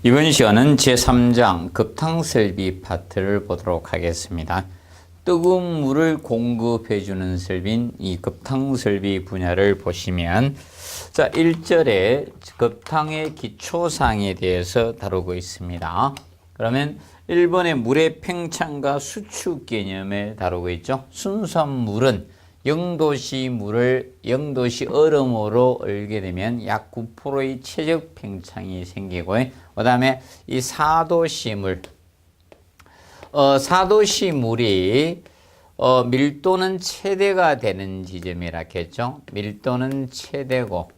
이번 시간은 제3장 급탕설비 파트를 보도록 하겠습니다. 뜨거운 물을 공급해 주는 설비인 이 급탕설비 분야를 보시면, 자, 1절에 급탕의 기초사항에 대해서 다루고 있습니다. 그러면 1번에 물의 팽창과 수축 개념을 다루고 있죠. 순수한 물은 0도씨 물을 0도씨 얼음으로 얼게 되면 약 9%의 최적 팽창이 생기고, 그 다음에 이 4도씨 물, 4도씨 물이 밀도는 최대가 되는 지점이라 했죠. 밀도는 최대고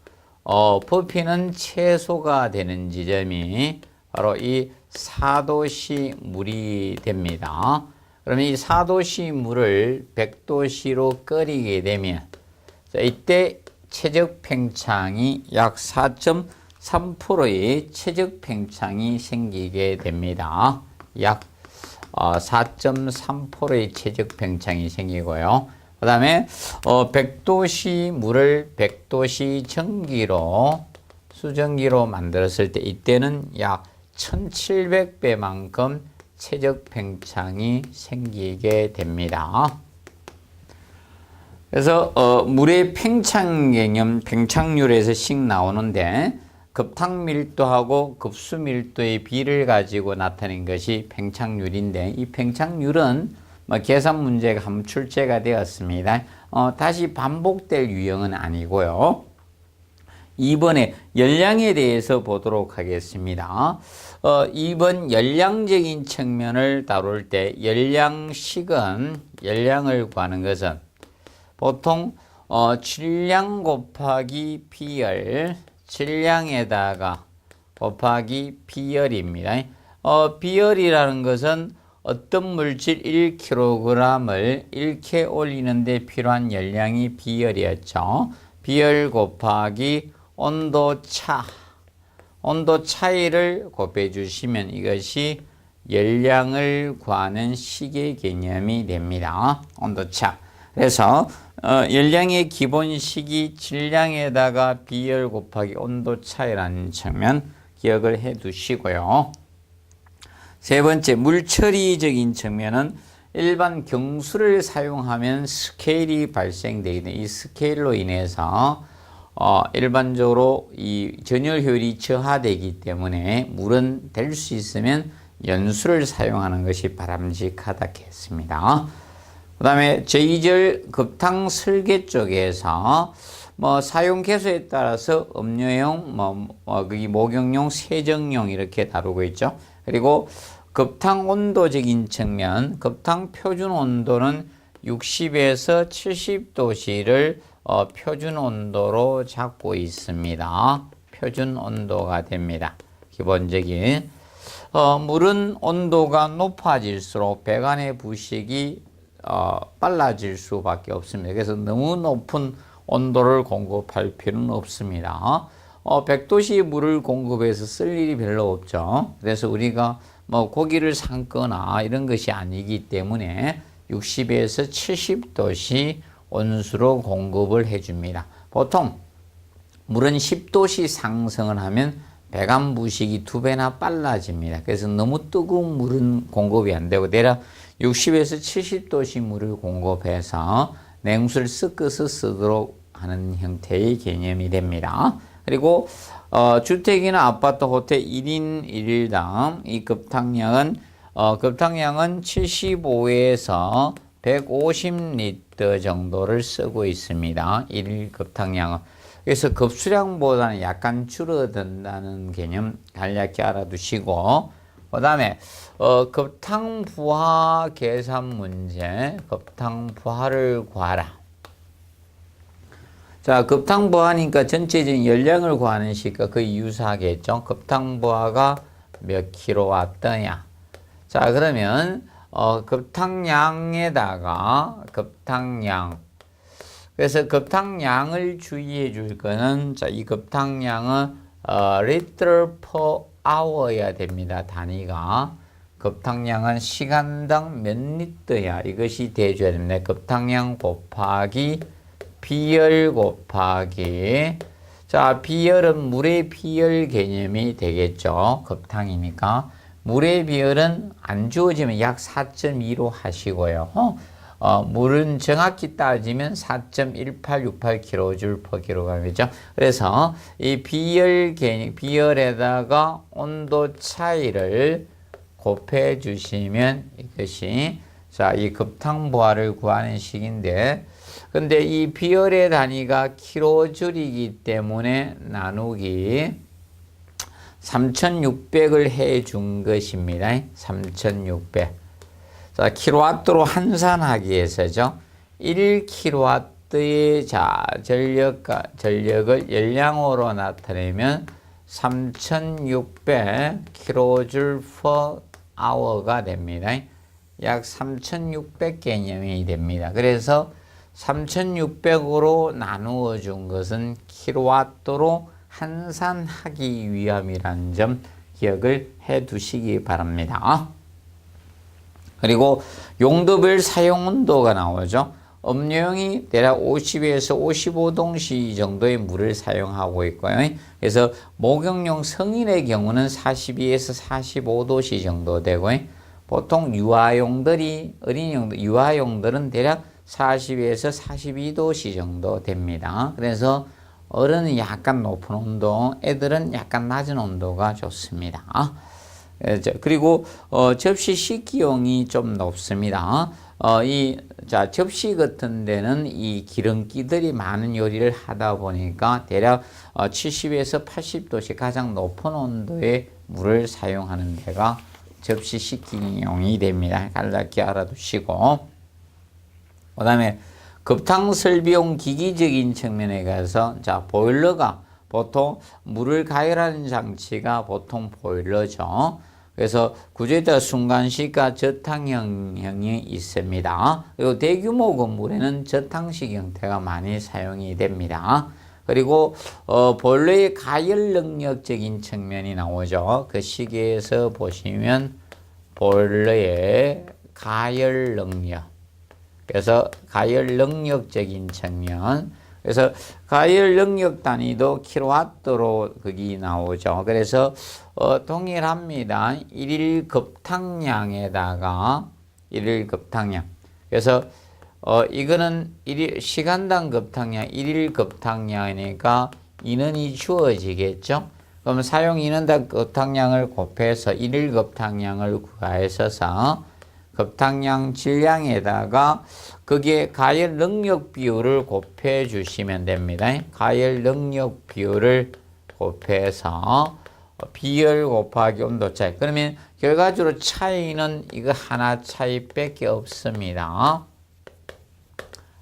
부피는 최소가 되는 지점이 바로 이 4도씨 물이 됩니다. 그러면 이 4도씨 물을 100도씨로 끓이게 되면, 자, 이때 최적 팽창이 약 4.3%의 최적 팽창이 생기게 됩니다. 약 4.3%의 최적 팽창이 생기고요. 그 다음에 100도씨 물을 100도씨 전기로 수증기로 만들었을 때 이때는 약 1700배만큼 최적 팽창이 생기게 됩니다. 그래서 물의 팽창 개념, 팽창률에서 씩 나오는데, 급탕 밀도하고 급수 밀도의 비를 가지고 나타낸 것이 팽창률인데, 이 팽창률은 계산 문제가 한번 출제가 되었습니다. 다시 반복될 유형은 아니고요. 2번에 열량에 대해서 보도록 하겠습니다. 2번 열량적인 측면을 다룰 때 열량식은, 열량을 구하는 것은 보통 질량 곱하기 비열, 질량에다가 곱하기 비열입니다. 비열이라는 것은 어떤 물질 1kg을 이렇게 올리는데 필요한 열량이 비열이었죠. 비열 곱하기 온도차, 온도 차이를 곱해 주시면 이것이 열량을 구하는 식의 개념이 됩니다. 온도차. 그래서 열량의 기본식이 질량에다가 비열 곱하기 온도차이라는 측면 기억을 해 두시고요. 세 번째, 물처리적인 측면은 일반 경수를 사용하면 스케일이 발생되기 때문에 이 스케일로 인해서 일반적으로 이 전열 효율이 저하되기 때문에 물은 될 수 있으면 연수를 사용하는 것이 바람직하다 했습니다. 그 다음에 제2절 급탕 설계 쪽에서 사용 개수에 따라서 음료용, 목욕용, 세정용 이렇게 다루고 있죠. 그리고 급탕 온도적인 측면, 급탕 표준 온도는 60에서 70도씨를 표준 온도로 잡고 있습니다. 표준 온도가 됩니다. 기본적인. 물은 온도가 높아질수록 배관의 부식이 빨라질 수밖에 없습니다. 그래서 너무 높은 온도를 공급할 필요는 없습니다. 100도씨 물을 공급해서 쓸 일이 별로 없죠. 그래서 우리가 고기를 삶거나 이런 것이 아니기 때문에 60에서 70도씨 온수로 공급을 해줍니다. 보통 물은 10도씨 상승을 하면 배관 부식이 2배나 빨라집니다. 그래서 너무 뜨거운 물은 공급이 안 되고 대략 60에서 70도씨 물을 공급해서 냉수를 섞어서 쓰도록 하는 형태의 개념이 됩니다. 그리고 주택이나 아파트, 호텔 1인 1일당 이 급탕량은 75에서 150리터 정도를 쓰고 있습니다. 1일 급탕량은. 그래서 급수량보다는 약간 줄어든다는 개념 간략히 알아두시고, 그 다음에 급탕 부하 계산 문제, 급탕 부하를 구하라. 자, 급탕 부하니까 전체적인 열량을 구하는 식과 거의 유사하겠죠. 급탕 부하가 몇 킬로와트냐. 자, 그러면 급탕량에다가 급탕량. 그래서 급탕량을 주의해 줄 거는, 자, 이 급탕량은 리터 per hour여야 됩니다. 단위가. 급탕량은 시간당 몇 리터야. 이것이 돼줘야 됩니다. 급탕량 곱하기 비열 곱하기, 자, 비열은 물의 비열 개념이 되겠죠. 급탕이니까. 물의 비열은 안 주어지면 약 4.2로 하시고요. 물은 정확히 따지면 4.1868kJ/kg이죠. 그래서 이 비열 개념, 비열에다가 온도 차이를 곱해 주시면 이것이 자, 이 급탕부하를 구하는 식인데, 근데 이 비열의 단위가 킬로줄이기 때문에 나누기 3600을 해 준 것입니다. 3600. 자, 킬로와트로 환산하기 위해서죠. 1킬로와트의 자, 전력을 열량으로 나타내면 3600kJ/h가 됩니다. 약 3600 개념이 됩니다. 그래서 3600으로 나누어 준 것은 킬로와트로 환산하기 위함이라는 점 기억을 해 두시기 바랍니다. 그리고 용도별 사용 온도가 나오죠. 음료용이 대략 50에서 55동씨 정도의 물을 사용하고 있고요. 그래서 목욕용 성인의 경우는 42에서 45도씨 정도 되고요. 보통 유아용들이 유아용들은 대략 40에서 42도씨 정도 됩니다. 그래서 어른은 약간 높은 온도, 애들은 약간 낮은 온도가 좋습니다. 그리고 접시 식기용이 좀 높습니다. 접시 같은 데는 이 기름기들이 많은 요리를 하다 보니까 대략 70에서 80도씩 가장 높은 온도의 물을 사용하는 데가 접시 식기용이 됩니다. 간략히 알아두시고, 그 다음에 급탕 설비용 기기적인 측면에 가서 자, 보일러가 보통 물을 가열하는 장치가 보통 보일러죠. 그래서 구조에 따라 순간식과 저탕형이 있습니다. 그리고 대규모 건물에는 저탕식 형태가 많이 사용이 됩니다. 그리고 보일러의 가열 능력적인 측면이 나오죠. 그 시계에서 보시면 보일러의 가열 능력. 그래서 가열 능력적인 측면. 그래서 가열 능력 단위도 킬로와트로 거기 나오죠. 그래서 동일합니다. 1일 급탕량에다가 1일 급탕량. 그래서 이거는 시간당 급탕량, 1일 급탕량이니까 인원이 주어지겠죠. 그럼 사용 인원당 급탕량을 곱해서 1일 급탕량을 구하셔서 급탕량 질량에다가 거기에 가열 능력 비율을 곱해 주시면 됩니다. 가열 능력 비율을 곱해서 비열 곱하기 온도 차이. 그러면 결과적으로 차이는 이거 하나 차이밖에 없습니다.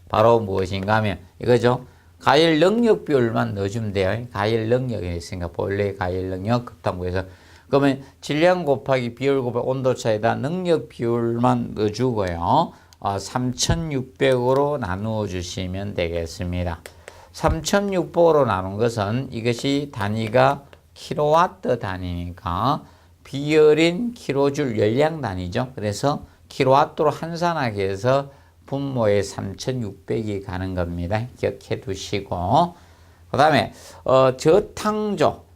바로 무엇인가 하면 이거죠. 가열 능력 비율만 넣어주면 돼요. 가열 능력이 있으니까 본래 가열 능력 급탕부에서 그러면 질량 곱하기 비율 곱하기 온도 차이다 능력 비율만 넣어주고요. 3600으로 나누어 주시면 되겠습니다. 3600으로 나눈 것은 이것이 단위가 킬로와트 단위니까 비열인 킬로줄 열량 단위죠. 그래서 킬로와트로 환산하기 위해서 분모에 3600이 가는 겁니다. 기억해 두시고, 그 다음에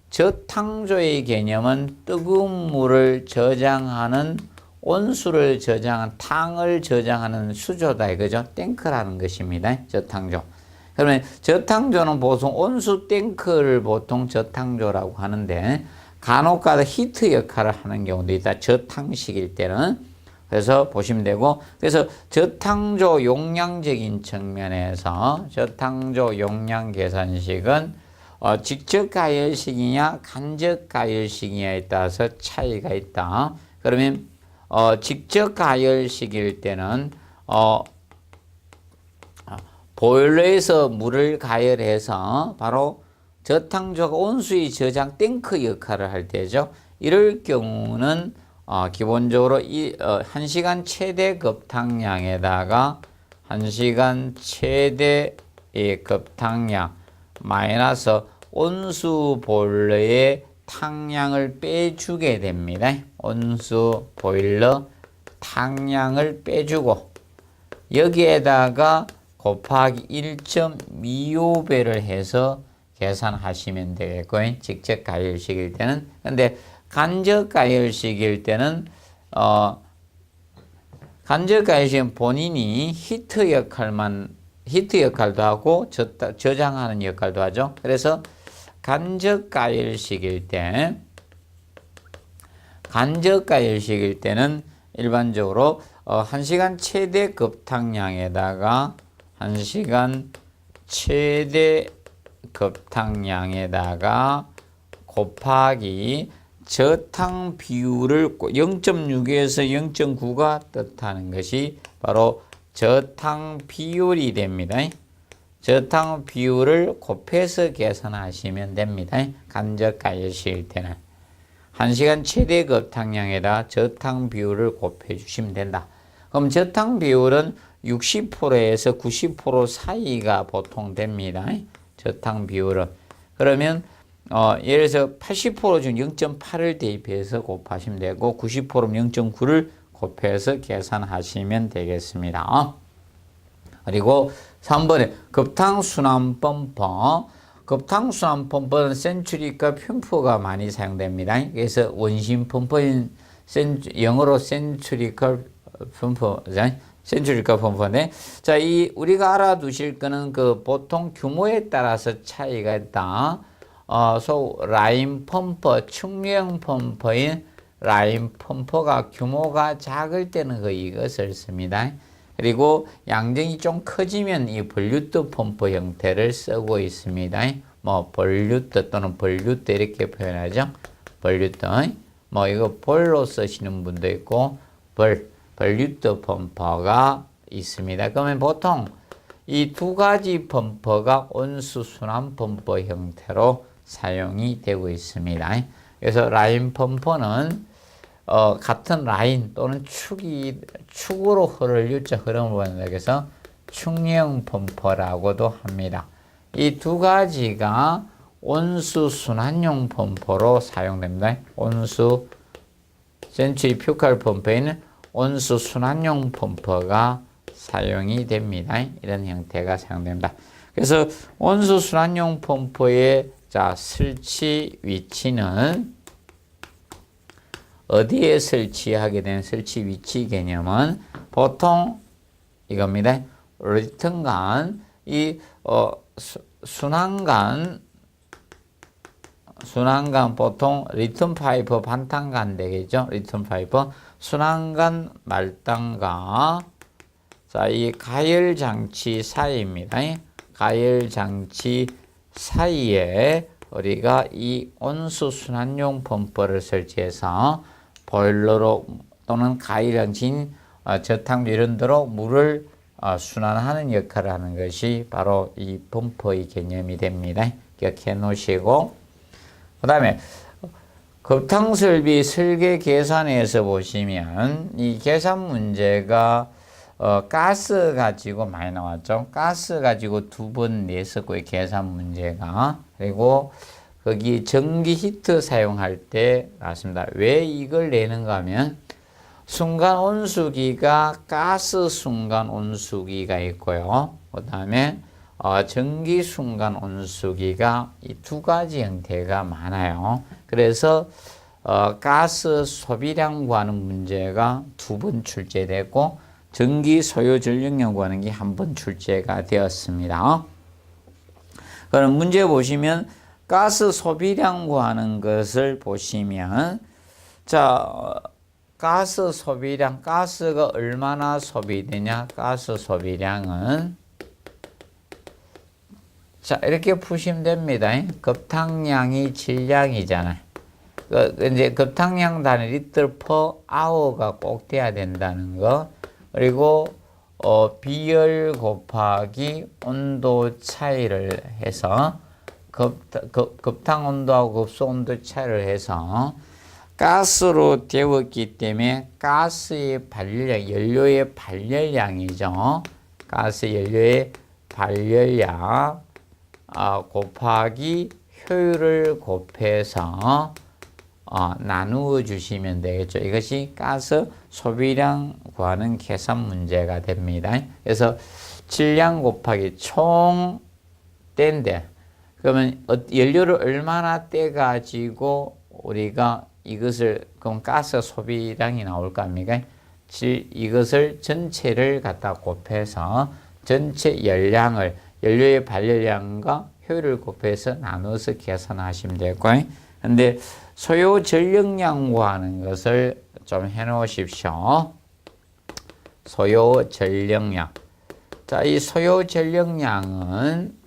저탕조의 개념은 뜨거운 물을 저장하는 온수를 저장한 탕을 저장하는 수조다 이거죠. 탱크라는 것입니다. 저탕조. 그러면 저탕조는 보통 온수 탱크를 보통 저탕조라고 하는데 간혹가다 히트 역할을 하는 경우도 있다. 저탕식일 때는. 그래서 보시면 되고, 그래서 저탕조 용량적인 측면에서 저탕조 용량 계산식은 직접 가열식이냐 간접 가열식이냐에 따라서 차이가 있다. 그러면 직접 가열식일 때는 보일러에서 물을 가열해서 바로 저탕조가 온수의 저장 탱크 역할을 할 때죠. 이럴 경우는 기본적으로 1시간 최대 급탕량에다가 1시간 최대의 급탕량 마이너스 온수 보일러의 탕량을 빼주게 됩니다. 온수 보일러 탕량을 빼주고 여기에다가 곱하기 1.25배를 해서 계산하시면 되겠고, 직접 가열식일 때는. 근데 간접 가열식일 때는 간접 가열식은 본인이 히트 역할도 하고 저장하는 역할도 하죠. 그래서 간접 가열식일 때는 일반적으로 1시간 최대 급탕량에다가 1시간 최대 급탕량에다가 곱하기 저탕 비율을 0.6에서 0.9가 뜻하는 것이 바로 저탕 비율이 됩니다. 저탕 비율을 곱해서 계산하시면 됩니다. 간접 가열식일 때는 1시간 최대 급탕량에다 저탕 비율을 곱해 주시면 된다. 그럼 저탕 비율은 60%에서 90% 사이가 보통 됩니다. 저탕 비율은. 그러면 예를 들어서 80% 중 0.8을 대입해서 곱하시면 되고 90%면 0.9를 곱해서 계산하시면 되겠습니다. 그리고 3번에 급탕순환 펌프. 급탕순환 펌프는 센츄리카 펌프가 많이 사용됩니다. 그래서 원심 펌프인 영어로 센츄리카 펌프인데, 자, 우리가 알아두실 거는 보통 규모에 따라서 차이가 있다. 라인 펌프, 충격 펌프인 라인 펌프가 규모가 작을 때는 이것을 씁니다. 그리고 양정이 좀 커지면 이 볼류트 펌프 형태를 쓰고 있습니다. 볼류트 또는 볼류트 이렇게 표현하죠. 볼류트. 이거 볼로 쓰시는 분도 있고, 볼류트 펌프가 있습니다. 그러면 보통 이 두 가지 펌프가 온수 순환 펌프 형태로 사용이 되고 있습니다. 그래서 라인 펌프는 같은 라인 또는 축으로 흐를 유자 흐름을 보낸다. 그래서 축형 펌프라고도 합니다. 이 두 가지가 온수 순환용 펌프로 사용됩니다. 온수 센트리퓨갈 펌프에는 온수 순환용 펌프가 사용이 됩니다. 이런 형태가 사용됩니다. 그래서 온수 순환용 펌프의 설치 위치는 어디에 설치하게 되는 설치 위치 개념은 보통 이겁니다. 리턴간, 순환간 보통 리턴 파이프 반탄간 되겠죠. 리턴 파이프 순환간 말단과 이 가열 장치 사이입니다. 가열 장치 사이에 우리가 이 온수 순환용 펌프를 설치해서 보일러로 또는 가열 장치인 저탕 이런 데로 물을 순환하는 역할을 하는 것이 바로 이 펌프의 개념이 됩니다. 기억해 놓으시고, 그 다음에 급탕설비 설계 계산에서 보시면 이 계산 문제가 가스 가지고 많이 나왔죠. 가스 가지고 2번 냈었고요, 계산 문제가. 그리고 거기 전기 히트 사용할 때 나왔습니다. 왜 이걸 내는가 하면 순간 온수기가 가스 순간 온수기가 있고요. 그 다음에 전기 순간 온수기가 이 두 가지 형태가 많아요. 그래서 가스 소비량 구하는 문제가 2번 출제되고 전기 소요 전력량 구하는 게 1번 출제가 되었습니다. 그럼 문제 보시면 가스 소비량 구하는 것을 보시면, 가스 소비량, 가스가 얼마나 소비되냐? 가스 소비량은 이렇게 푸시면 됩니다. 급탕량이 질량이잖아요. 이제 급탕량 단위 리터 퍼 아워가 꼭 돼야 된다는 거. 그리고 비열 곱하기 온도 차이를 해서 급탕 온도하고 급수 온도 차이를 해서 가스로 데웠기 때문에 가스의 발열량, 연료의 발열량이죠. 가스 연료의 발열량 곱하기 효율을 곱해서 나누어 주시면 되겠죠. 이것이 가스 소비량 구하는 계산 문제가 됩니다. 그래서 질량 곱하기 총 때인데, 그러면 연료를 얼마나 떼가지고 우리가 이것을 그럼 가스 소비량이 나올 거 아닙니까? 이것을 전체를 갖다 곱해서 전체 열량을 연료의 발열량과 효율을 곱해서 나눠서 계산하시면 되고, 근데 소요 전력량 구하는 것을 좀 해 놓으십시오. 소요 전력량. 자, 이 소요 전력량은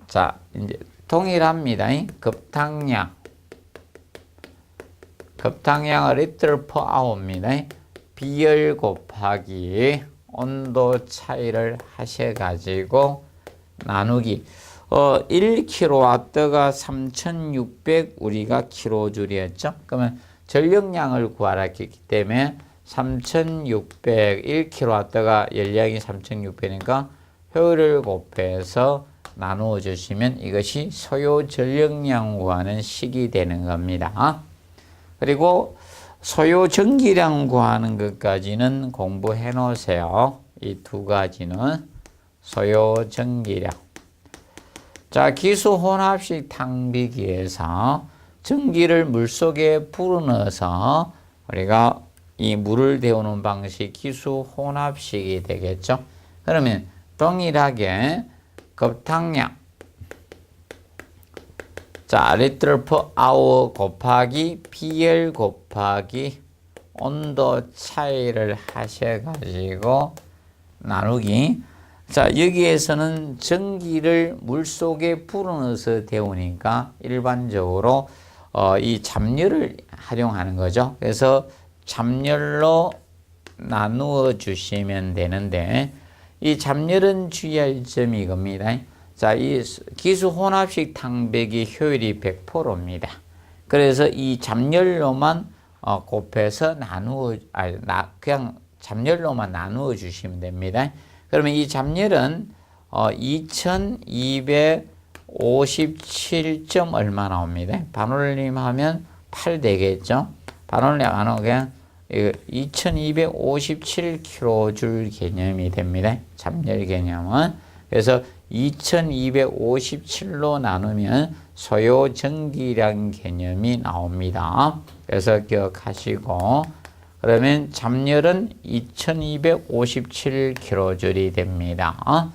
자, 이제 동일합니다. 급탕량은 리터 per hour입니다. 비열 곱하기 온도 차이를 하셔가지고 나누기 1kW가 3600 우리가 킬로줄이었죠. 그러면 전력량을 구하라 했기 때문에 3600 1kW가 연량이 3600이니까 효율을 곱해서 나누어 주시면 이것이 소요 전력량 구하는 식이 되는 겁니다. 그리고 소요 전기량 구하는 것까지는 공부해 놓으세요. 이 두 가지는 소요 전기량. 자, 기수 혼합식 탕비기에서 전기를 물속에 불어넣어서 우리가 이 물을 데우는 방식 기수 혼합식이 되겠죠. 그러면 동일하게 급탕량 자, 리터 per hour 곱하기 비열 곱하기 온도 차이를 하셔가지고 나누기. 자, 여기에서는 전기를 물속에 불어넣어서 데우니까 일반적으로 이 잡열을 활용하는 거죠. 그래서 잡열로 나누어 주시면 되는데, 이 잡열은 주의할 점이 이겁니다. 자, 이 기수 혼합식 탕배기 효율이 100%입니다. 그래서 이 잡열로만 곱해서 그냥 잡열로만 나누어 주시면 됩니다. 그러면 이 잡열은 2257점 얼마 나옵니다. 반올림 하면 8 되겠죠. 반올림 안 하고 그냥 2257kJ 개념이 됩니다. 잡열 개념은. 그래서 2257로 나누면 소요 전기량 개념이 나옵니다. 그래서 기억하시고, 그러면 잡열은 2257kJ이 됩니다.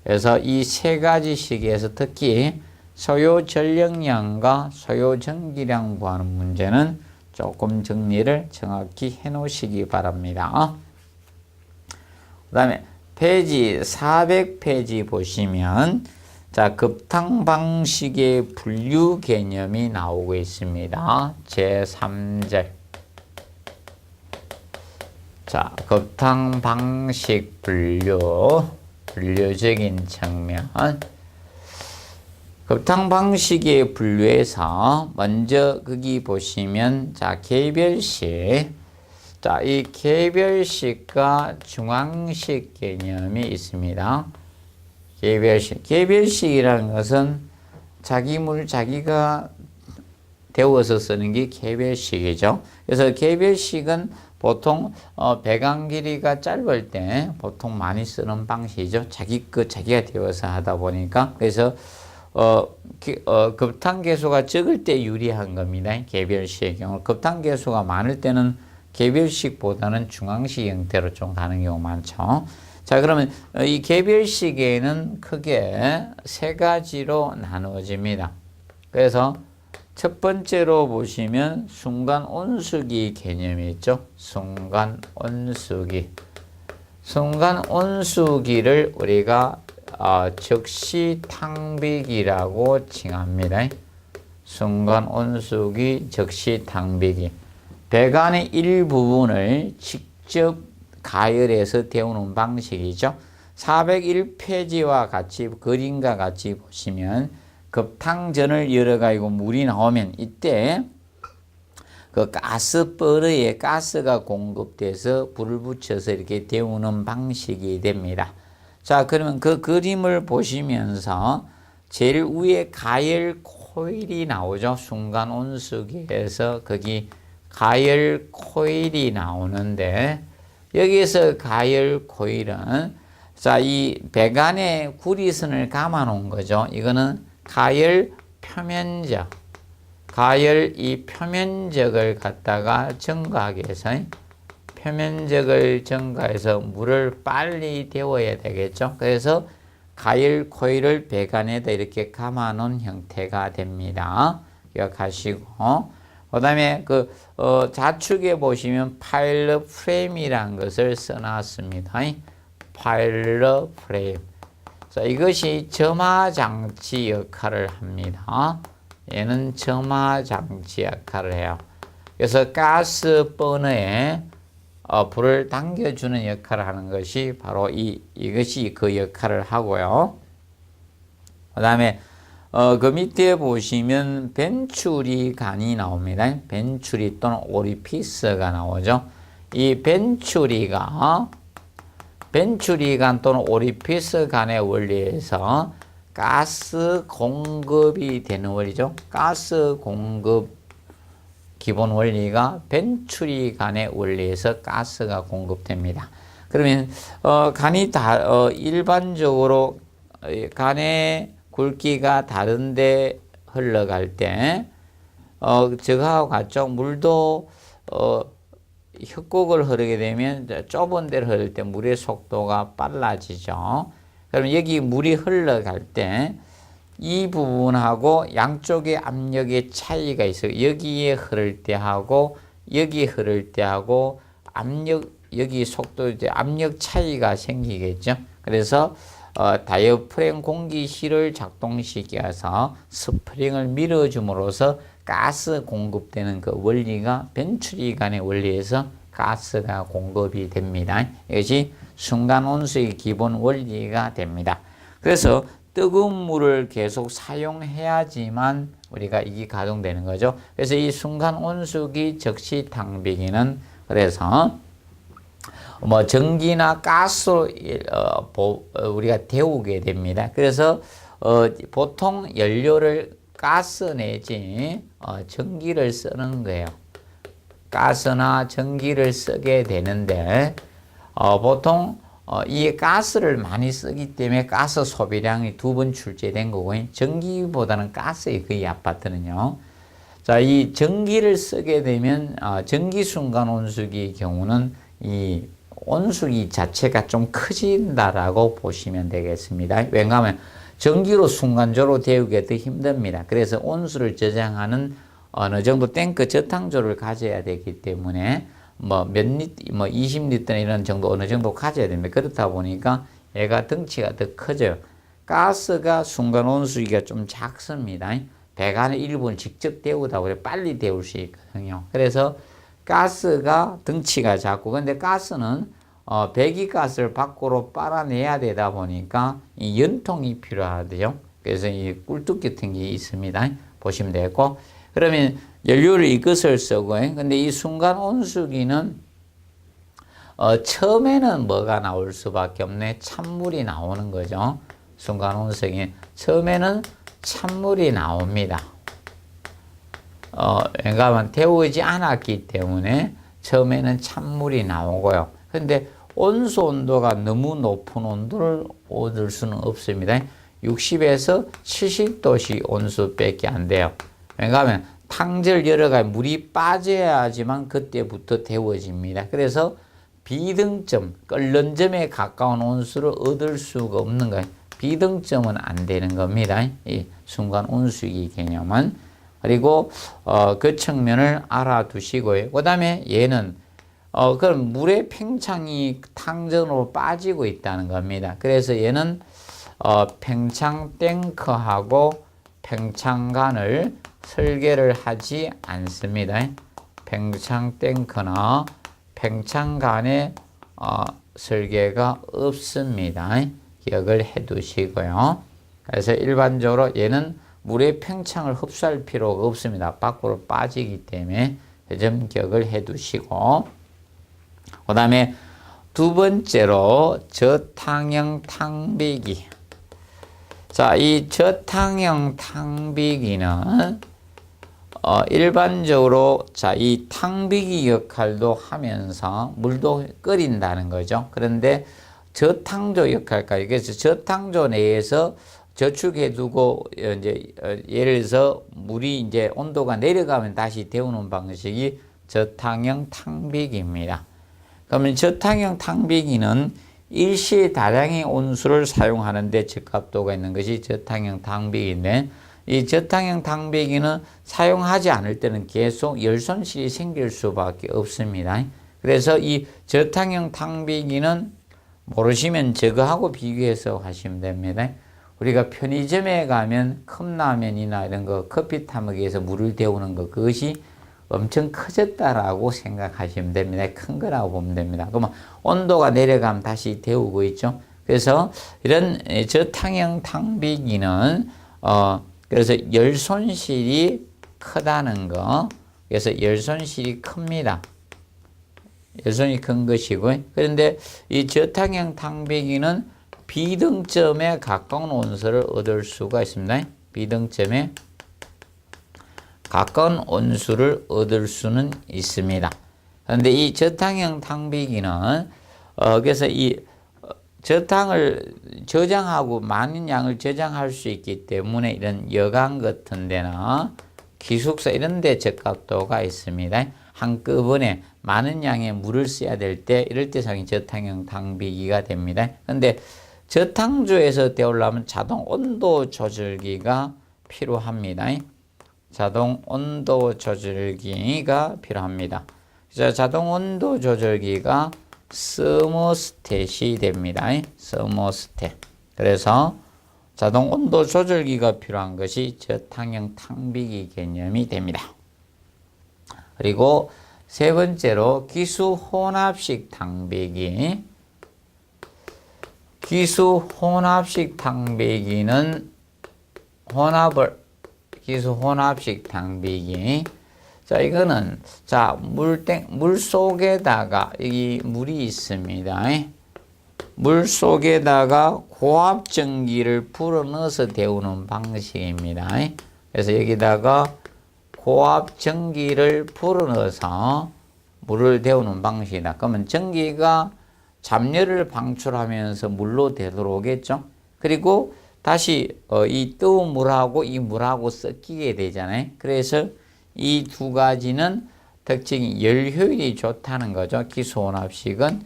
그래서 이 세 가지 식에서 특히 소요 전력량과 소요 전기량 구하는 문제는 조금 정리를 정확히 해 놓으시기 바랍니다. 그 다음에 페이지 400페이지 보시면 자, 급탕 방식의 분류 개념이 나오고 있습니다. 제3절. 자, 급탕 방식 분류적인 측면. 급탕 방식의 분류에서 먼저 거기 보시면 자, 개별식. 자, 이 개별식과 중앙식 개념이 있습니다. 개별식이라는 것은 자기 물 자기가 데워서 쓰는 게 개별식이죠. 그래서 개별식은 보통 배관 길이가 짧을 때 보통 많이 쓰는 방식이죠. 자기가 데워서 하다 보니까. 그래서 급탕 계수가 적을 때 유리한 겁니다. 개별식의 경우. 급탕 계수가 많을 때는 개별식보다는 중앙식 형태로 좀 가는 경우가 많죠. 자, 그러면 이 개별식에는 크게 세 가지로 나누어집니다. 그래서 첫 번째로 보시면 순간 온수기 개념이 있죠. 순간 온수기를 우리가 즉시 탕비기라고 칭합니다. 순간 온수기, 즉시 탕비기. 배관의 일부분을 직접 가열해서 데우는 방식이죠. 401페이지와 같이 그림과 같이 보시면 급탕전을 열어가지고 물이 나오면 이때 그 가스버너에 가스가 공급돼서 불을 붙여서 이렇게 데우는 방식이 됩니다. 자, 그러면 그 그림을 보시면서 제일 위에 가열 코일이 나오죠. 순간 온수기에서 거기 가열 코일이 나오는데, 여기서 가열 코일은 자, 이 배관에 구리선을 감아 놓은 거죠. 이거는 가열 표면적. 가열 이 표면적을 갖다가 증가하기 위해서 표면적을 증가해서 물을 빨리 데워야 되겠죠. 그래서 가열 코일을 배관에다 이렇게 감아 놓은 형태가 됩니다. 기억하시고, 그 다음에 좌측에 보시면 파일럿 프레임이라는 것을 써놨습니다. 파일럿 프레임. 자, 이것이 점화 장치 역할을 합니다. 얘는 점화 장치 역할을 해요. 그래서 가스 버너에 불을 당겨주는 역할을 하는 것이 바로 이것이 그 역할을 하고요. 그 다음에 그 밑에 보시면 벤츄리관이 나옵니다. 벤츄리 또는 오리피스가 나오죠. 이 벤츄리관 또는 오리피스 간의 원리에서 가스 공급이 되는 원리죠. 가스 공급 기본 원리가 벤츄리 간의 원리에서 가스가 공급됩니다. 그러면 간이 일반적으로 간의 굵기가 다른데 흘러갈 때 저하고 같죠. 물도 협곡을 흐르게 되면 좁은 데를 흐를 때 물의 속도가 빨라지죠. 그럼 여기 물이 흘러갈 때 이 부분하고 양쪽의 압력의 차이가 있어요. 여기에 흐를 때 하고 여기 흐를 때 하고 여기 속도 이제 압력 차이가 생기겠죠. 그래서 다이어프램 공기실을 작동시켜서 스프링을 밀어줌으로써 가스 공급되는 그 원리가 벤츄리관의 원리에서 가스가 공급이 됩니다. 이것이 순간 온수의 기본 원리가 됩니다. 그래서 뜨거운 물을 계속 사용해야지만 우리가 이게 가동되는 거죠. 그래서 이 순간 온수기 적시 탕비기는 그래서 전기나 가스로 우리가 데우게 됩니다. 그래서 보통 연료를 가스 내지 전기를 쓰는 거예요. 가스나 전기를 쓰게 되는데 보통 이 가스를 많이 쓰기 때문에 가스 소비량이 2번 출제된 거고 전기보다는 가스의 거의 아파트는요. 자, 이 전기를 쓰게 되면 전기 순간 온수기의 경우는 이 온수기 자체가 좀 커진다라고 보시면 되겠습니다. 왜냐하면 전기로 순간적으로 데우기가 더 힘듭니다. 그래서 온수를 저장하는 어느 정도 탱크 저탕조를 가져야 되기 때문에 몇 리터, 20리터나 이런 정도 어느 정도 가져야 됩니다. 그렇다 보니까 얘가 덩치가 더 커져요. 가스가 순간 온수기가 좀 작습니다. 배관의 일부는 직접 데우다 보니 빨리 데울 수 있거든요. 그래서 가스가 덩치가 작고, 근데 가스는 배기가스를 밖으로 빨아내야 되다 보니까 이 연통이 필요하대요. 그래서 이 꿀뚝 같은 게 있습니다. 보시면 되고, 그러면 연료를 이것을 쓰고, 근데 이 순간 온수기는 처음에는 뭐가 나올 수밖에 없네. 찬물이 나오는 거죠. 순간 온수기 처음에는 찬물이 나옵니다. 왜냐하면 데우지 않았기 때문에 처음에는 찬물이 나오고요. 근데 온수 온도가 너무 높은 온도를 얻을 수는 없습니다. 60에서 70도씨 온수밖에 안 돼요. 왜냐하면 탕절 여러 가지 물이 빠져야지만 그때부터 데워집니다. 그래서 비등점, 끓는 점에 가까운 온수를 얻을 수가 없는 거예요. 비등점은 안 되는 겁니다. 이 순간 온수기 개념은. 그리고 그 측면을 알아두시고요. 그 다음에 얘는 그럼 물의 팽창이 탕전으로 빠지고 있다는 겁니다. 그래서 얘는 팽창 탱크하고 팽창관을 설계를 하지 않습니다. 팽창 탱크나 팽창관의 설계가 없습니다. 기억을 해 두시고요. 그래서 일반적으로 얘는 물의 팽창을 흡수할 필요가 없습니다. 밖으로 빠지기 때문에 그 점 기억을 해 두시고, 그 다음에 두 번째로 저탕형 탕비기. 자, 이 저탕형 탕비기는 일반적으로 이 탕비기 역할도 하면서 물도 끓인다는 거죠. 그런데 저탕조 역할까지. 그래서 저탕조 내에서 저축해두고 이제 예를 들어서 물이 이제 온도가 내려가면 다시 데우는 방식이 저탕형 탕비기입니다. 그러면 저탕형 탕비기는 일시에 다량의 온수를 사용하는데 적합도가 있는 것이 저탕형 탕비기인데, 이 저탕형 탕비기는 사용하지 않을 때는 계속 열 손실이 생길 수밖에 없습니다. 그래서 이 저탕형 탕비기는 모르시면 저거하고 비교해서 하시면 됩니다. 우리가 편의점에 가면 컵라면이나 이런 거 커피 타먹기 위해서 물을 데우는 거, 그것이 엄청 커졌다라고 생각하시면 됩니다. 큰 거라고 보면 됩니다. 그러면 온도가 내려가면 다시 데우고 있죠. 그래서 이런 저탕형 탕비기는 그래서 열 손실이 크다는 거. 그래서 열 손실이 큽니다. 열 손실이 큰 것이고, 그런데 이 저탕형 탕비기는 비등점에 가까운 온수를 얻을 수가 있습니다. 비등점에 가까운 온수를 얻을 수는 있습니다. 그런데 이 저탕형 탕비기는 그래서 이 저탕을 저장하고 많은 양을 저장할 수 있기 때문에 이런 여관 같은 데나 기숙사 이런 데 적합도가 있습니다. 한꺼번에 많은 양의 물을 써야 될 때, 이럴 때 사용이 저탕형 탕비기가 됩니다. 그런데 저탕조에서 데우려면 자동 온도 조절기가 필요합니다. 자동 온도 조절기가 필요합니다. 그래서 자동 온도 조절기가 서머스탯이 됩니다. 서머스탯. 그래서 자동 온도 조절기가 필요한 것이 저탕형 탕비기 개념이 됩니다. 그리고 세 번째로 기수 혼합식 탕비기. 기수 혼합식 탕비기는 기수 혼합식 탕비기. 자, 이거는, 자, 물 속에다가, 여기 물이 있습니다. 물 속에다가 고압전기를 불어넣어서 데우는 방식입니다. 그래서 여기다가 고압전기를 불어넣어서 물을 데우는 방식이다. 그러면 전기가 잡열을 방출하면서 물로 되돌아오겠죠. 그리고 다시 이 뜨거운 물하고 이 물하고 섞이게 되잖아요. 그래서 이 두 가지는 특징이 열 효율이 좋다는 거죠. 기수혼합식은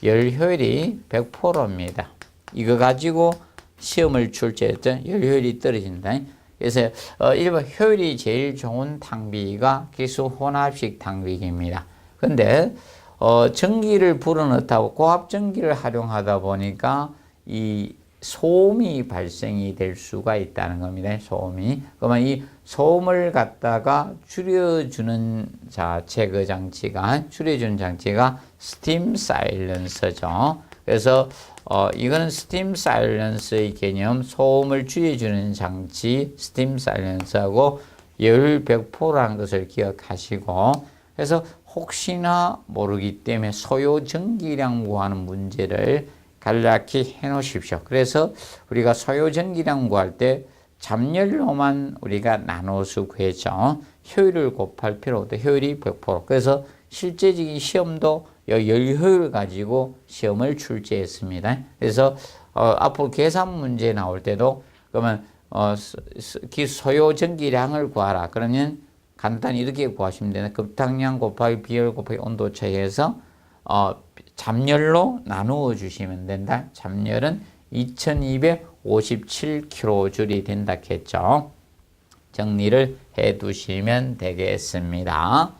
열 효율이 100%입니다. 이거 가지고 시험을 출제했죠. 열 효율이 떨어진다. 그래서 일반 효율이 제일 좋은 탕비기가 기수혼합식 탕비기입니다. 근데 전기를 불어넣다고 고압전기를 활용하다 보니까 이 소음이 발생이 될 수가 있다는 겁니다. 소음이. 그러면 이 소음을 갖다가 줄여주는 제거 장치가, 줄여주는 장치가 스팀 사일런서죠. 그래서 이거는 스팀 사일런서의 개념, 소음을 줄여주는 장치, 스팀 사일런서하고 열 100%라는 것을 기억하시고, 그래서 혹시나 모르기 때문에 소요 전기량 구하는 문제를 간략히 해 놓으십시오. 그래서 우리가 소요 전기량 구할 때 잡열로만 우리가 나눠서 구했죠. 효율을 곱할 필요 없다. 효율이 100%. 그래서 실제적인 시험도 열 효율 가지고 시험을 출제했습니다. 그래서 앞으로 계산 문제 나올 때도 그러면 소요 전기량을 구하라. 그러면 간단히 이렇게 구하시면 되는, 급탕량 곱하기 비열 곱하기 온도 차이에서 잡열로 나누어 주시면 된다. 잡열은 2257kJ이 된다 했죠. 정리를 해 두시면 되겠습니다.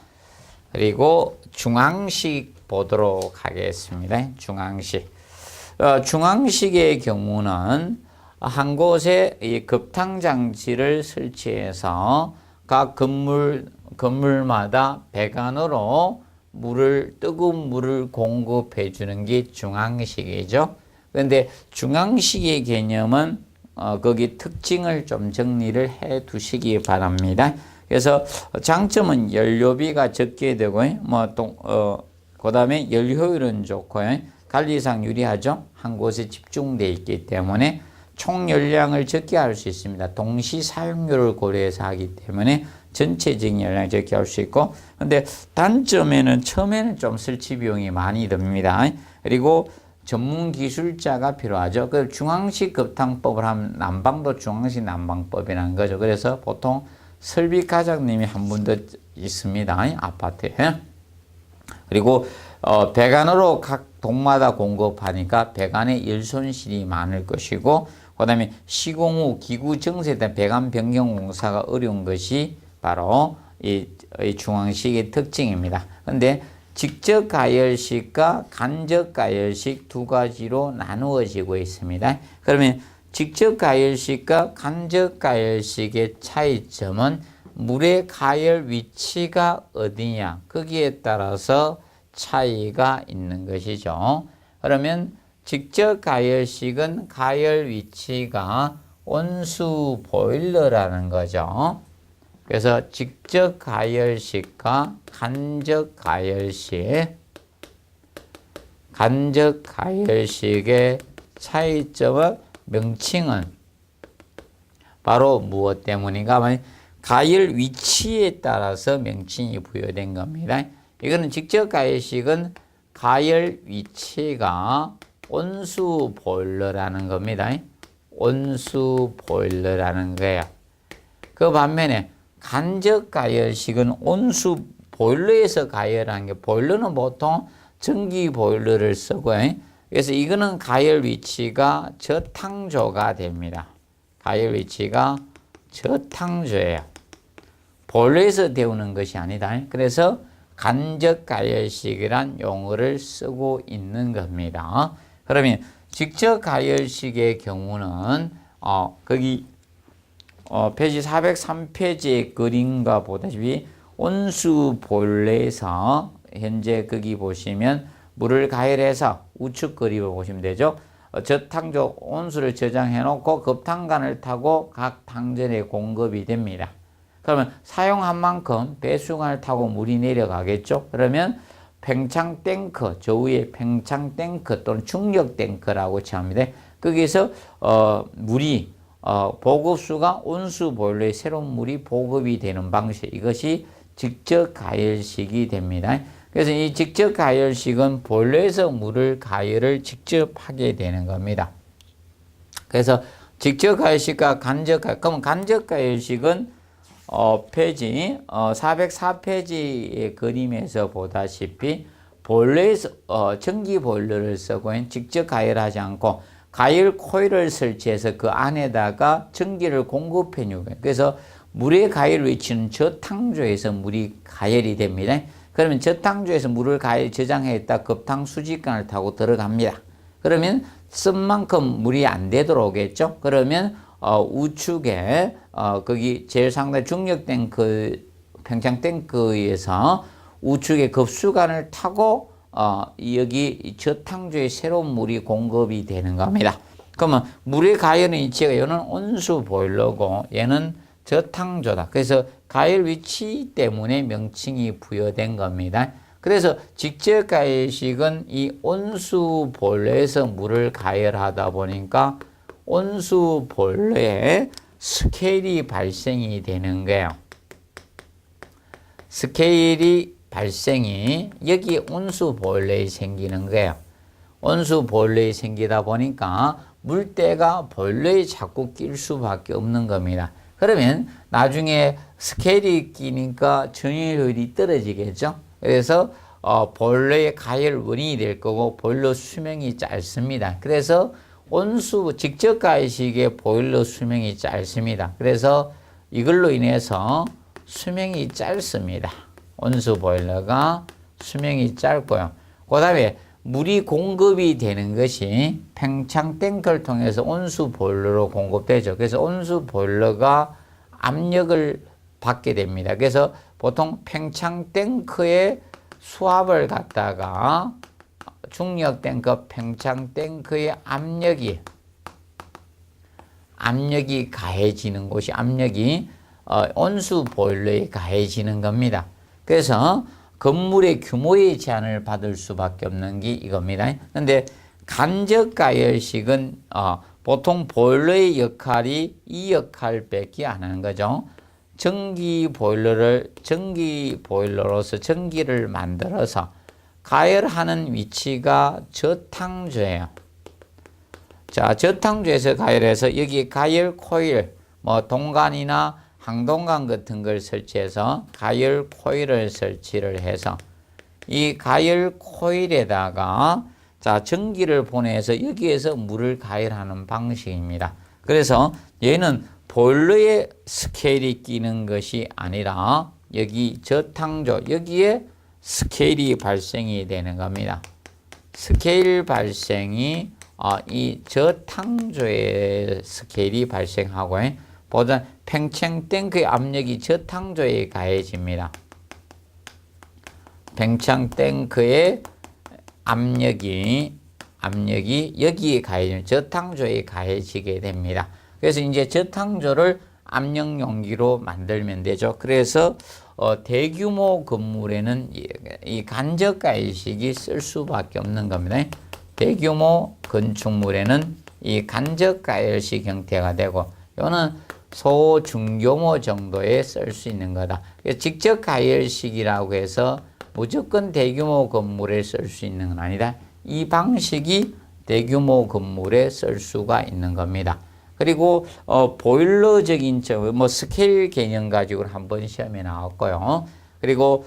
그리고 중앙식 보도록 하겠습니다. 중앙식. 중앙식의 경우는 한 곳에 이 급탕장치를 설치해서 각 건물마다 배관으로 뜨거운 물을 공급해 주는 게 중앙식이죠. 그런데 중앙식의 개념은 거기 특징을 좀 정리를 해 두시기 바랍니다. 그래서 장점은 연료비가 적게 되고요. 그 다음에 연료효율은 좋고요. 관리상 유리하죠. 한 곳에 집중되어 있기 때문에 총 열량을 적게 할 수 있습니다. 동시 사용료를 고려해서 하기 때문에 전체적인 열량을 적게 할 수 있고, 근데 단점에는 처음에는 좀 설치 비용이 많이 듭니다. 그리고 전문 기술자가 필요하죠. 그 중앙식 급탕법을 하면 난방도 중앙식 난방법이라는 거죠. 그래서 보통 설비 과장님이 한 분 더 있습니다. 아파트에. 그리고 배관으로 각 동마다 공급하니까 배관에 열 손실이 많을 것이고, 그 다음에 시공 후 기구 정세에 대한 배관 변경 공사가 어려운 것이 바로 이 중앙식의 특징입니다. 근데 직접 가열식과 간접 가열식 두 가지로 나누어지고 있습니다. 그러면 직접 가열식과 간접 가열식의 차이점은 물의 가열 위치가 어디냐, 거기에 따라서 차이가 있는 것이죠. 그러면 직접 가열식은 가열 위치가 온수 보일러라는 거죠. 그래서 직접 가열식과 간접 가열식의 차이점은 명칭은 바로 무엇 때문인가? 가열 위치에 따라서 명칭이 부여된 겁니다. 이거는 직접 가열식은 가열 위치가 온수 보일러라는 겁니다. 온수 보일러라는 거예요. 그 반면에 간접 가열식은 온수 보일러에서 가열하는 게, 보일러는 보통 전기 보일러를 쓰고요. 그래서 이거는 가열 위치가 저탕조가 됩니다. 가열 위치가 저탕조예요. 보일러에서 데우는 것이 아니다. 그래서 간접 가열식이란 용어를 쓰고 있는 겁니다. 그러면 직접 가열식의 경우는 거기 페이지 403페이지의 그림과 보다시피 온수 보일러에서 현재 거기 보시면 물을 가열해서 우측 그림을 보시면 되죠. 저탕조 온수를 저장해 놓고 급탕관을 타고 각 탕전에 공급이 됩니다. 그러면 사용한 만큼 배수관을 타고 물이 내려가겠죠. 그러면 팽창 탱크, 저 위에 팽창 탱크 또는 중력 탱크라고 칭합니다. 거기서 물이 보급수가 온수 보일러에 새로운 물이 보급이 되는 방식, 이것이 직접 가열식이 됩니다. 그래서 이 직접 가열식은 보일러에서 물을 가열을 직접 하게 되는 겁니다. 그래서 직접 가열식과 간접 가열, 그럼 간접 가열식은 페이지 404페이지의 그림에서 보다시피 보일러에서 전기 보일러를 쓰고 직접 가열하지 않고 가열 코일을 설치해서 그 안에다가 전기를 공급해 주고, 그래서 물의 가열 위치는 저탕조에서 물이 가열이 됩니다. 그러면 저탕조에서 물을 가열 저장했다 급탕 수직관을 타고 들어갑니다. 그러면 쓴 만큼 물이 안 되도록 오겠죠. 그러면 우측에 거기 제일 상단 중력 탱크, 팽창 탱크에서 우측에 급수관을 타고 여기 저탕조에 새로운 물이 공급이 되는 겁니다. 그러면 물의 가열 위치가 얘는 온수 보일러고 얘는 저탕조다. 그래서 가열 위치 때문에 명칭이 부여된 겁니다. 그래서 직접 가열식은 이 온수 보일러에서 물을 가열하다 보니까 온수 보일러에 스케일이 발생이 되는 거예요. 스케일이 발생이 여기 온수 보일러에 생기는 거예요. 온수 보일러에 생기다 보니까 물때가 보일러에 자꾸 낄 수밖에 없는 겁니다. 그러면 나중에 스케일이 끼니까 전율율이 떨어지겠죠. 그래서 보일러의 가열 원인이 될 거고 보일러 수명이 짧습니다. 그래서 온수 직접 가열식의 보일러 수명이 짧습니다. 그래서 이걸로 인해서 수명이 짧습니다. 온수 보일러가 수명이 짧고요. 그 다음에 물이 공급이 되는 것이 팽창 탱크를 통해서 온수 보일러로 공급되죠. 그래서 온수 보일러가 압력을 받게 됩니다. 그래서 보통 팽창 탱크에 수압을 갖다가 중력 탱크, 팽창 탱크의 압력이 가해지는 곳이 압력이 온수 보일러에 가해지는 겁니다. 그래서 건물의 규모의 제한을 받을 수밖에 없는 게 이겁니다. 그런데 간접 가열식은 보통 보일러의 역할이 이 역할밖에 안 하는 거죠. 전기 보일러로서 전기를 만들어서 가열하는 위치가 저탕조예요. 자, 저탕조에서 가열해서 여기 가열 코일, 뭐 동관이나 항동관 같은 걸 설치해서 가열 코일을 설치를 해서 이 가열 코일에다가 자, 전기를 보내서 여기에서 물을 가열하는 방식입니다. 그래서 얘는 보일러에 스케일이 끼는 것이 아니라 여기 저탕조, 여기에 스케일이 발생이 되는 겁니다. 스케일 발생이 이 저탕조의 스케일이 발생하고 보다 팽창 탱크의 압력이 저탕조에 가해집니다. 팽창 탱크의 압력이 여기에 가해지면 저탕조에 가해지게 됩니다. 그래서 이제 저탕조를 압력 용기로 만들면 되죠. 그래서 대규모 건물에는 이 간접 가열식이 쓸 수밖에 없는 겁니다. 대규모 건축물에는 이 간접 가열식 형태가 되고, 이거는 소 중규모 정도에 쓸 수 있는 거다. 직접 가열식이라고 해서 무조건 대규모 건물에 쓸 수 있는 건 아니다. 이 방식이 대규모 건물에 쓸 수가 있는 겁니다. 그리고 보일러적인 뭐 스케일 개념 가지고 한번 시험에 나왔고요. 그리고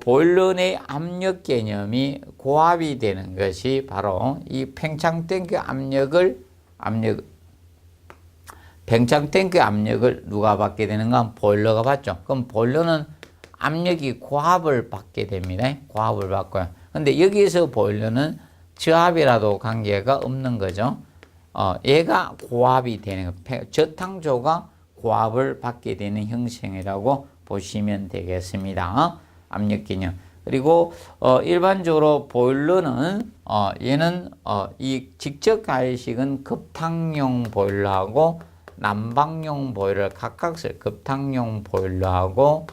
보일러 내 압력 개념이 고압이 되는 것이 바로 이 팽창 탱크 팽창 탱크 압력을 누가 받게 되는가? 보일러가 받죠. 그럼 보일러는 압력이 고압을 받게 됩니다. 고압을 받고요. 근데 여기서 보일러는 저압이라도 관계가 없는 거죠. 얘가 고압이 되는 거, 저탕조가 고압을 받게 되는 형식이라고 보시면 되겠습니다. 압력 개념. 그리고 일반적으로 보일러는 얘는 이 직접 가열식은 급탕용 보일러하고 난방용 보일러 각각 급탕용 보일러하고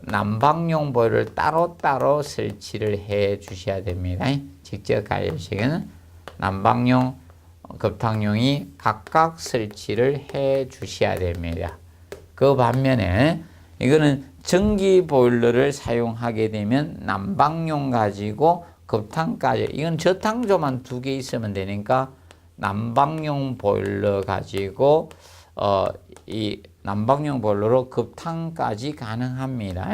난방용 보일러를 따로따로 설치를 해 주셔야 됩니다. 직접 가열식에는 난방용, 급탕용이 각각 설치를 해 주셔야 됩니다. 그 반면에 이거는 전기 보일러를 사용하게 되면 난방용 가지고 급탕까지, 이건 저탕조만 2개 있으면 되니까 난방용 보일러 가지고 이 난방용 보일러로 급탕까지 가능합니다.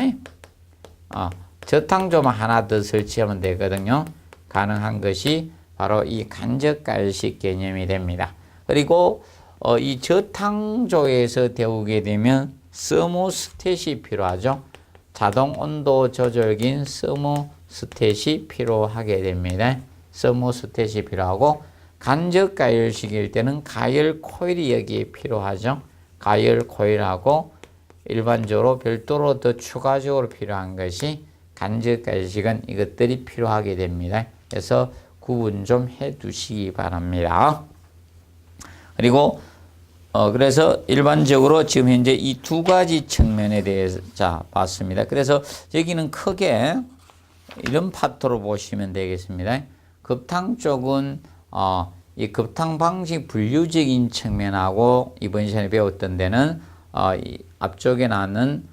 저탕조만 하나 더 설치하면 되거든요. 가능한 것이 바로 이 간접 가열식 개념이 됩니다. 그리고 이 저탕조에서 데우게 되면 서모스탯이 필요하죠. 자동 온도 조절기인 서모스탯이 필요하게 됩니다. 서모스탯이 필요하고, 간접 가열식일 때는 가열 코일이 여기에 필요하죠. 가열 코일하고 일반적으로 별도로 더 추가적으로 필요한 것이 간접 가열식은 이것들이 필요하게 됩니다. 그래서 구분 좀 해 두시기 바랍니다. 그리고 그래서 일반적으로 지금 현재 이 2가지 측면에 대해서 봤습니다. 그래서 여기는 크게 이런 파트로 보시면 되겠습니다. 급탕 쪽은 이 급탕 방식 분류적인 측면하고 이번 시간에 배웠던 데는 이 앞쪽에 나는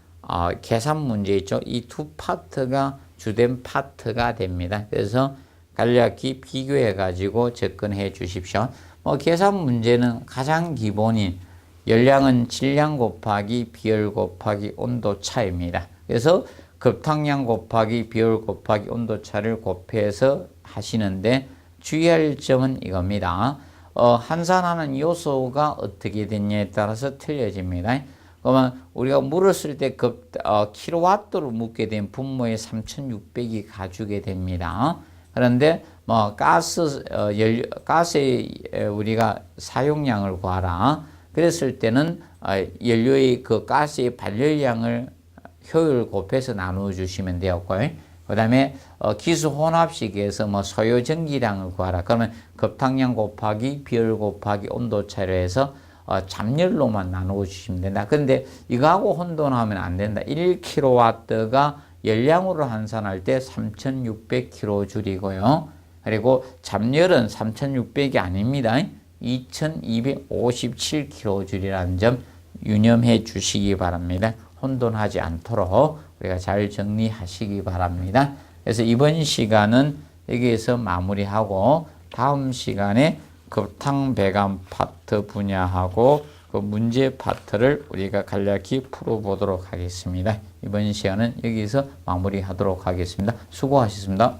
계산 문제 있죠. 이 2 파트가 주된 파트가 됩니다. 그래서 간략히 비교해 가지고 접근해 주십시오. 계산 문제는 가장 기본인 열량은 질량 곱하기 비열 곱하기 온도 차입니다. 그래서 급탕량 곱하기 비열 곱하기 온도 차를 곱해서 하시는데 주의할 점은 이겁니다. 환산하는 요소가 어떻게 됐냐에 따라서 틀려집니다. 그러면 우리가 물을 쓸 때 킬로와트로 묻게 된 분모의 3600이 가주게 됩니다. 그런데 가스에 우리가 사용량을 구하라. 그랬을 때는 연료의 그 가스의 발열량을 효율 곱해서 나누어 주시면 되었고요. 그 다음에 기수 혼합식에서 소요 전기량을 구하라. 그러면 급탕량 곱하기 비열 곱하기 온도 차로 해서 잠열로만 나누어 주시면 된다. 그런데 이거하고 혼돈하면 안 된다. 1kW가 열량으로 환산할 때 3600kJ이고요. 그리고 잠열은 3600이 아닙니다. 2257kJ라는 점 유념해 주시기 바랍니다. 혼돈하지 않도록 우리가 잘 정리하시기 바랍니다. 그래서 이번 시간은 여기에서 마무리하고 다음 시간에 급탕 배감 파트 분야하고 그 문제 파트를 우리가 간략히 풀어보도록 하겠습니다. 이번 시간은 여기서 마무리하도록 하겠습니다. 수고하셨습니다.